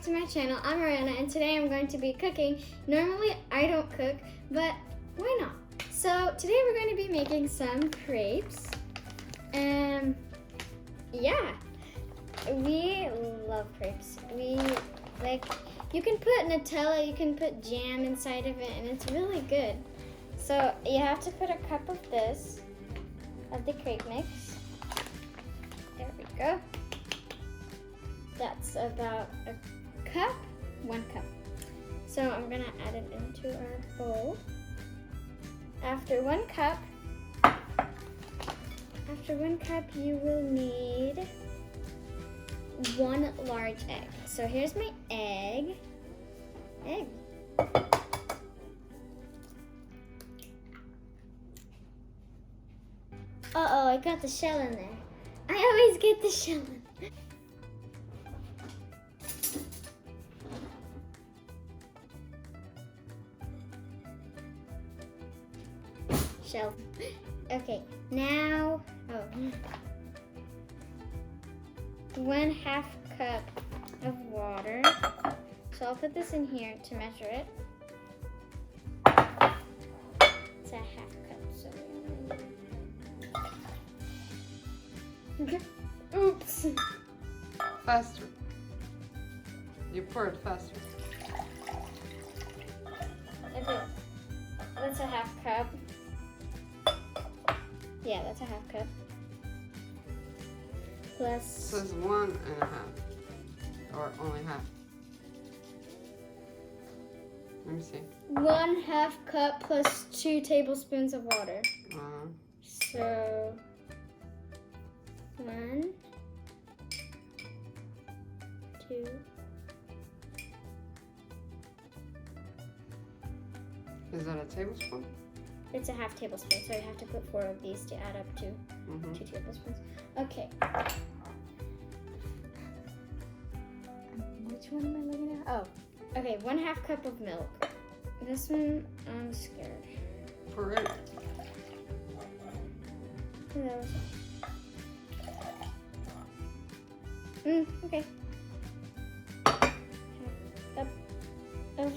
back to my channel. I'm Ariana and today I'm going to be cooking. Normally I don't cook, but why not? So today we're going to be making some crepes. Yeah, we love crepes. You can put Nutella, you can put jam inside of it, and it's really good. So you have to put a cup of this, of the crepe mix. There we go. That's about a cup, 1 cup. So I'm gonna add it into our bowl. After 1 cup, you will need 1 large egg. So here's my egg. Uh-oh, I got the shell in there. I always get the shell in there. Shell. Okay, now, 1/2 cup of water. So I'll put this in here to measure it. It's a 1/2 cup, so. Oops. Faster. You pour it faster. Okay, that's a 1/2 cup. Yeah, that's a 1/2 cup. Plus. So it's 1.5, or only half. Let me see. 1/2 cup plus 2 tablespoons of water. So 1, 2. Is that a tablespoon? It's a 1/2 tablespoon, so you have to put 4 of these to add up to 2 tablespoons. Okay. Which one am I looking at? Oh, okay, 1/2 cup of milk. This one, I'm scared. Pour it. Okay. 1/2 cup of.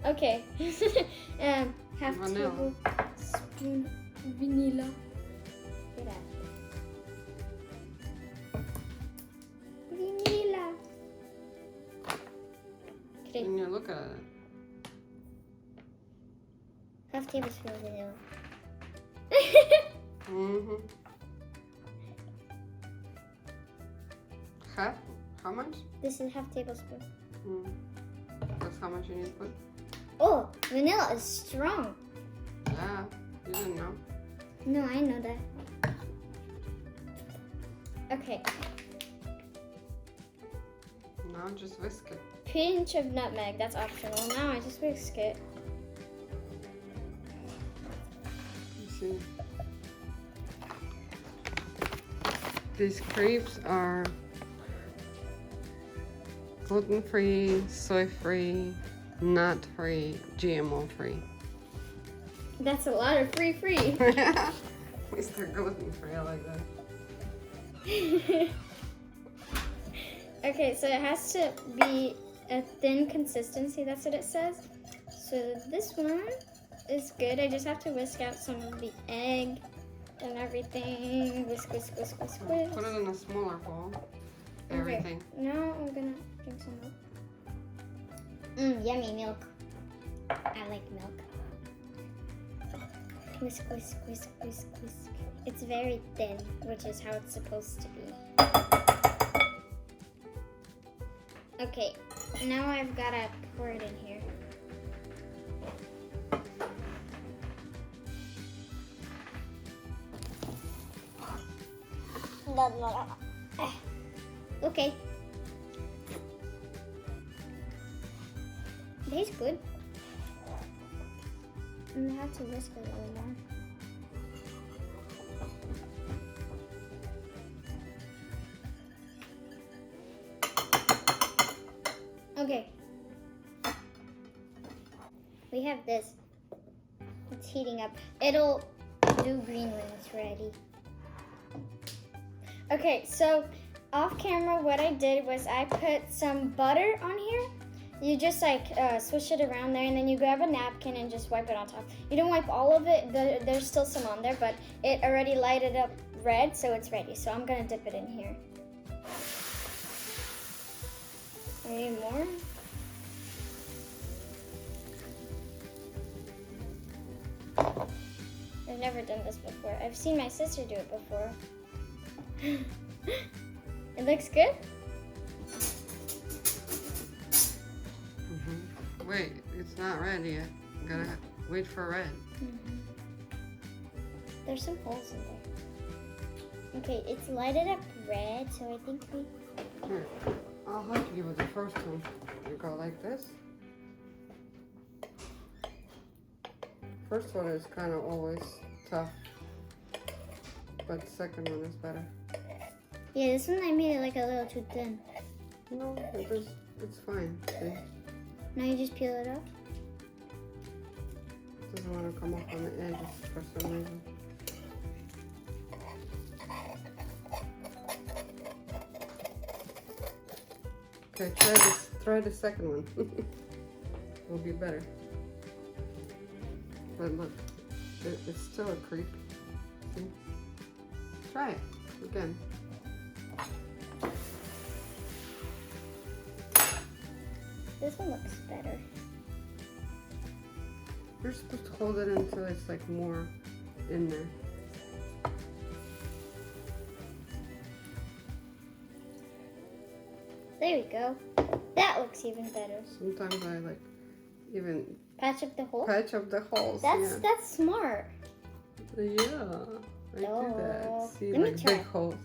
Okay. 1/2 Vanilla. tablespoon vanilla. Get out. Vanilla. Okay. When you look at it. 1/2 tablespoon vanilla. Half? How much? This is 1/2 tablespoon. That's how much you need to put? Oh, vanilla is strong. Yeah, you didn't know. No, I know that. Okay. Now just whisk it. Pinch of nutmeg, that's optional. Now I just whisk it. You see. These crepes are gluten-free, soy-free, nut-free, GMO-free. That's a lot of free. Mr. Gluten-free, I like that. Okay, so it has to be a thin consistency, that's what it says. So this one is good. I just have to whisk out some of the egg and everything. Whisk. Put it in a smaller bowl. Everything. Okay. Now I'm gonna drink some milk. Yummy milk. I like milk. Whisk. It's very thin, which is how it's supposed to be. Okay, now I've gotta pour it in here. Okay. Tastes good. And I have to whisk a little more. Okay. We have this. It's heating up. It'll do green when it's ready. Okay, so off camera, what I did was I put some butter on here. You just like swish it around there, and then you grab a napkin and just wipe it on top. You don't wipe all of it. There's still some on there, but it already lighted up red, so it's ready. So I'm gonna dip it in here. Any more? I've never done this before. I've seen my sister do it before. It looks good? Wait, it's not red yet. You gotta wait for red. There's some holes in there. Okay, it's lighted up red, so I think we... Here, I'll help you with the first one. You go like this. First one is kind of always tough, but the second one is better. Yeah, this one I made it like a little too thin. No, it's fine. See? Now you just peel it off? It doesn't want to come off on the edges for some reason. Okay, try the second one. It'll be better. But look, it's still a creep. See? Try it again. This one looks better. You're supposed to hold it until it's like more in there. There we go. That looks even better. Sometimes I like even Patch up the hole? patch up the holes. That's smart. Yeah, I do that. See, Let me like try. big holes.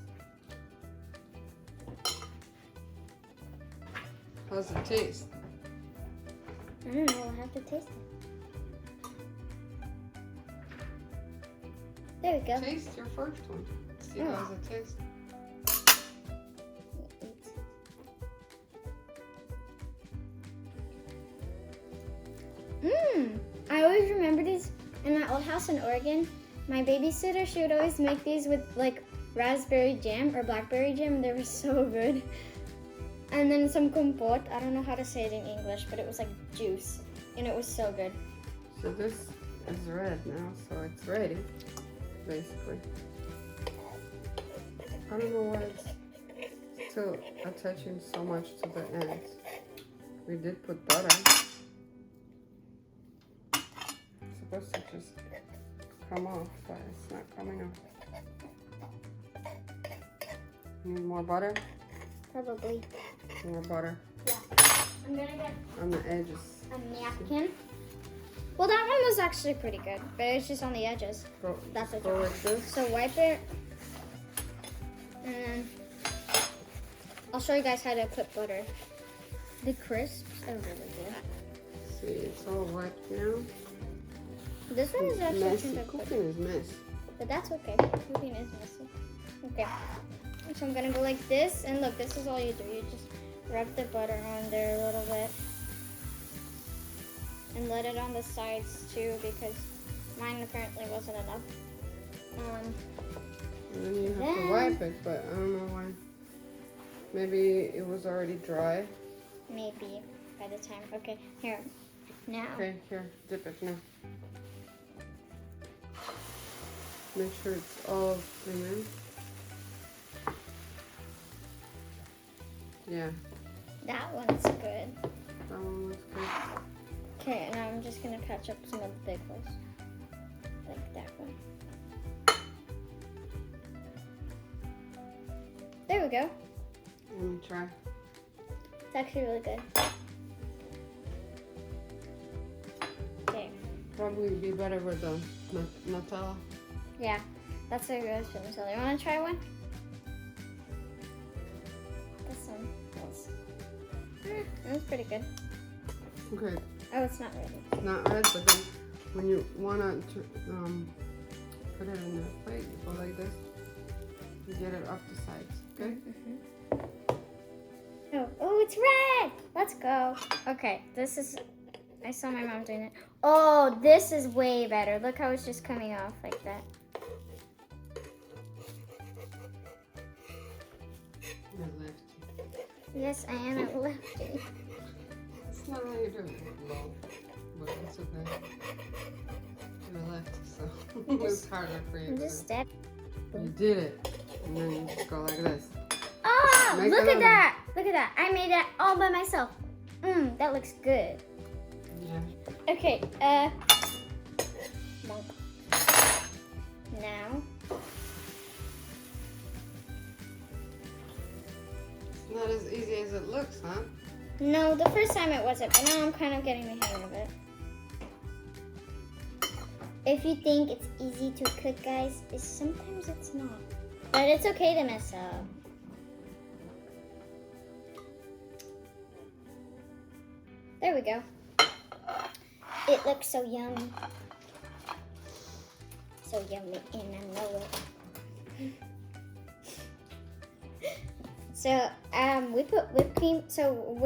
How's it taste? I don't know, I'll have to taste it. There we go. Taste your first one. See Oh. how's it taste? I always remember these in my old house in Oregon. My babysitter, she would always make these with like raspberry jam or blackberry jam. They were so good. And then some compote. I don't know how to say it in English, but it was like juice. And it was so good. So this is red now, so it's ready, basically. I don't know why it's still attaching so much to the ends. We did put butter. It's supposed to just come off, but it's not coming off. Need more butter? Probably. More butter Yeah. I'm gonna get on the edges. a napkin. Well, that one was actually pretty good, but it's just on the edges. That's Go okay. like this. So wipe it, and then I'll show you guys how to put butter. The crisps are really good. See, it's all wet now. This one is actually Messy. kind of good, Cooking is messy. but that's okay. Cooking is messy. Okay, so I'm gonna go like this, and look, this is all you do. You just rub the butter on there a little bit, and let it on the sides too, because mine apparently wasn't enough. And then you have to wipe it, but I don't know why. Maybe it was already dry. Maybe by the time. Okay, here. Now. Okay, here, dip it now. Make sure it's all clean. Yeah, That one's good. that one was good. Okay, now I'm just gonna patch up some of the big holes. Like that one. There we go. Let me try. It's actually really good. Okay. Probably be better with the Nutella. Yeah, that's a good feeling. So you wanna try one? This one. That's pretty good. Okay, Oh, it's not ready. it's not red, but then when you wanna put it in the plate, you go like this. You get it off the sides, okay? Oh, it's red! Let's go. Okay, this is, I saw my mom doing it. Oh, this is way better. Look how it's just coming off like that. Yeah, Yes, I am a lefty. It's not how you do it. Well, but it's okay. You're a lefty, so it's harder for you. I'm just step. You did it. And then you just go like this. Oh, Make look at another. that. Look at that. I made that all by myself. That looks good. Yeah. Okay, bonk. Now, It's not as easy as it looks, huh? no, the first time it wasn't, but now I'm kind of getting the hang of it. If you think it's easy to cook, guys, sometimes it's not. But it's okay to mess up. There we go. It looks so yummy. So yummy, and I know it. So, we put whipped cream. So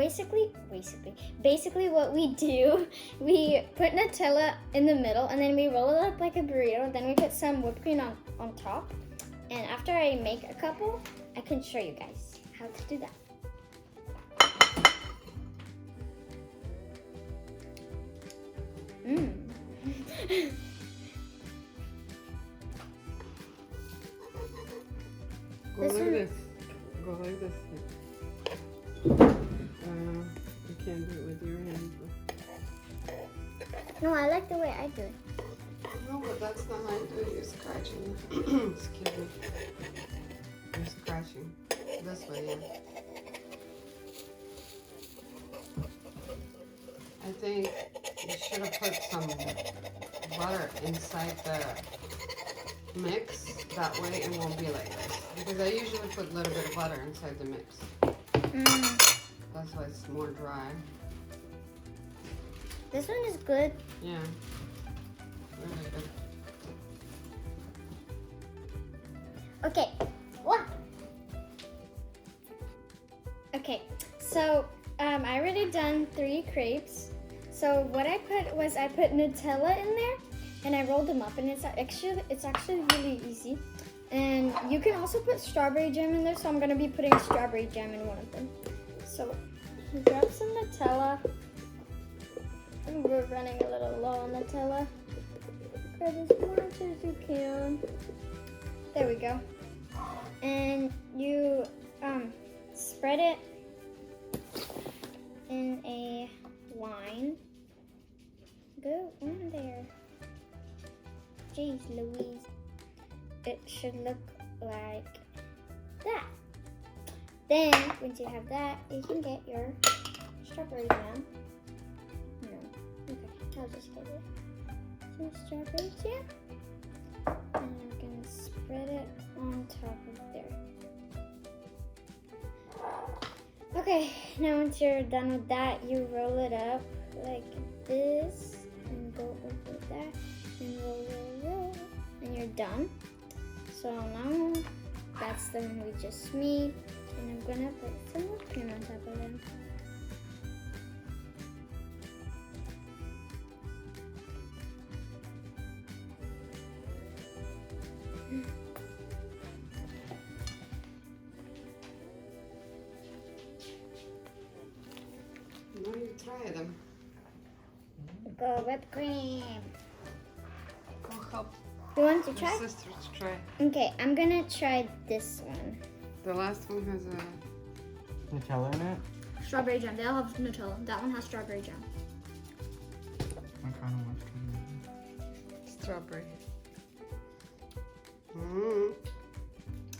basically what we do, we put Nutella in the middle, and then we roll it up like a burrito. Then we put some whipped cream on top. And after I make a couple, I can show you guys how to do that. Go This like one- this. Go like this. You can't do it with your hands. No, I like the way I do it. No, but that's not how you do it. You're scratching. Excuse me. You're scratching. This way, yeah. I think you should have put some butter inside the mix. That way it won't be like this. Because I usually put a little bit of butter inside the mix. That's why it's more dry. This one is good. Yeah. Really good. Okay. Wow. Okay, so I already done 3 crepes. So what I put was I put Nutella in there and I rolled them up, and it's actually really easy. And you can also put strawberry jam in there, so I'm gonna be putting strawberry jam in one of them. So you grab some Nutella. And we're running a little low on Nutella. Grab as much as you can. There we go. And you spread it in a line. Go in there. Jeez Louise. It should look like that. Then, once you have that, you can get your strawberry jam. No. Okay, I'll just get it. Some strawberry jam. And we're going to spread it on top of there. Okay, now once you're done with that, you roll it up like this and go over that and roll, and you're done. So now that's the one we just made, and I'm gonna put some whipped cream on top of them. Now you try them. Go whipped cream. Go help You want to your try? sisters try. Okay, I'm gonna try this one. The last one has a... Nutella in it? Strawberry jam. They all have Nutella. That one has strawberry jam. I kind of want to. strawberry.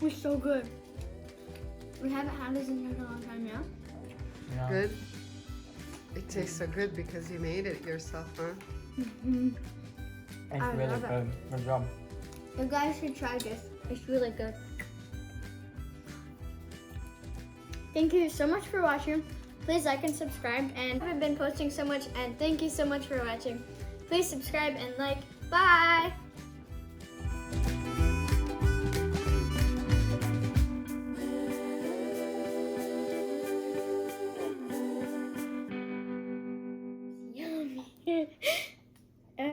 It's so good. We haven't had this in such a long time, yeah? Yeah. Good? It tastes so good because you made it yourself, huh? Mm-hmm. It's I really love it. good. Good job. You guys should try this. It's really good. Thank you so much for watching. Please like and subscribe. And I haven't been posting so much, and thank you so much for watching. Please subscribe and like. Bye!